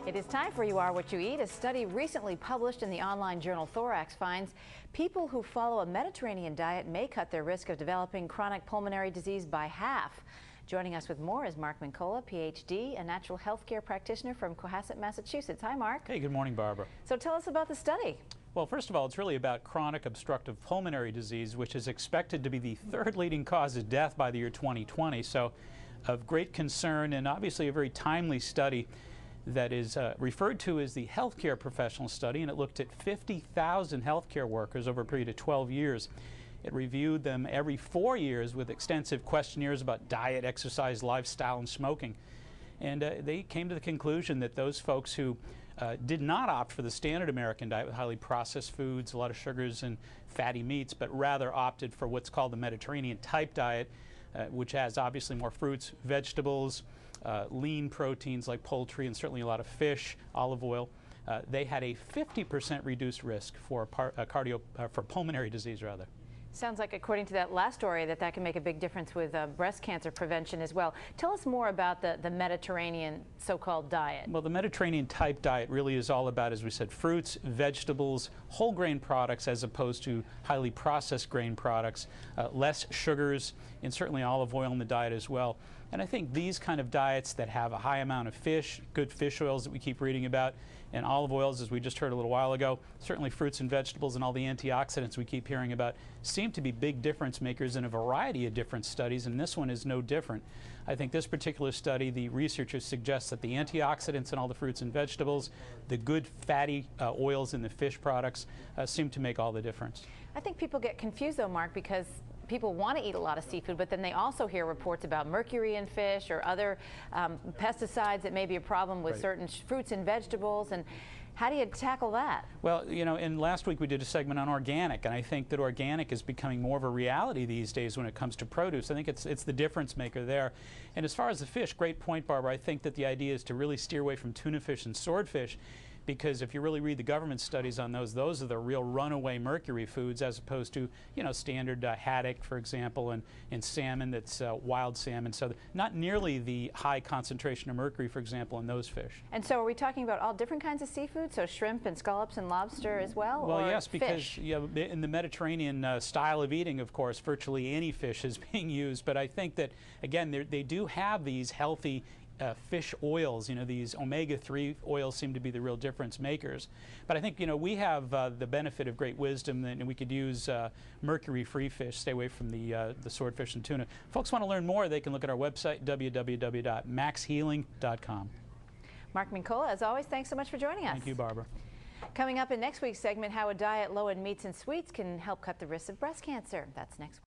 It is time for You Are What You Eat. A study recently published in the online journal Thorax finds people who follow a Mediterranean diet may cut their risk of developing chronic pulmonary disease by half. Joining us with more is Mark Mincolla, Ph.D., a natural health care practitioner from Cohasset, Massachusetts. Hi, Mark. Hey, good morning, Barbara. So tell us about the study. Well, first of all, it's really about chronic obstructive pulmonary disease, which is expected to be the third leading cause of death by the year 2020. So of great concern, and obviously a very timely study that is referred to as the healthcare professional study, and it looked at 50,000 healthcare workers over a period of 12 years. It reviewed them every 4 years with extensive questionnaires about diet, exercise, lifestyle, and smoking. And they came to the conclusion that those folks who did not opt for the standard American diet with highly processed foods, a lot of sugars and fatty meats, but rather opted for what's called the Mediterranean type diet, which has obviously more fruits, vegetables, lean proteins like poultry, and certainly a lot of fish, olive oil. They had a 50% reduced risk for for pulmonary disease, rather. Sounds like, according to that last story, that can make a big difference with breast cancer prevention as well. Tell us more about the Mediterranean so-called diet. Well, the Mediterranean type diet really is all about, as we said, fruits, vegetables, whole grain products as opposed to highly processed grain products, less sugars, and certainly olive oil in the diet as well. And I think these kind of diets that have a high amount of fish, good fish oils that we keep reading about, and olive oils, as we just heard a little while ago, certainly fruits and vegetables and all the antioxidants we keep hearing about, seem to be big difference makers in a variety of different studies, and this one is no different. I think this particular study, the researchers suggest that the antioxidants in all the fruits and vegetables, the good fatty oils in the fish products seem to make all the difference. I think people get confused, though, Mark, because people want to eat a lot of seafood, but then they also hear reports about mercury in fish or other pesticides that may be a problem with certain fruits and vegetables. And how do you tackle that? Well, you know, and last week we did a segment on organic, and I think that organic is becoming more of a reality these days when it comes to produce. I think it's the difference maker there. And as far as the fish, great point, Barbara. I think that the idea is to really steer away from tuna fish and swordfish, because if you really read the government studies on those are the real runaway mercury foods, as opposed to, you know, standard haddock, for example, and salmon that's wild salmon. So not nearly the high concentration of mercury, for example, in those fish. And so are we talking about all different kinds of seafood, so shrimp and scallops and lobster as well? Well, or yes, because fish? In the Mediterranean style of eating, of course, virtually any fish is being used. But I think that, again, they do have these healthy fish oils. You know, these omega-3 oils seem to be the real difference makers. But I think, you know, we have the benefit of great wisdom, and we could use mercury-free fish, stay away from the swordfish and tuna. Folks want to learn more, they can look at our website, www.maxhealing.com. Mark Mincolla, as always, thanks so much for joining us. Thank you, Barbara. Coming up in next week's segment, how a diet low in meats and sweets can help cut the risk of breast cancer. That's next week.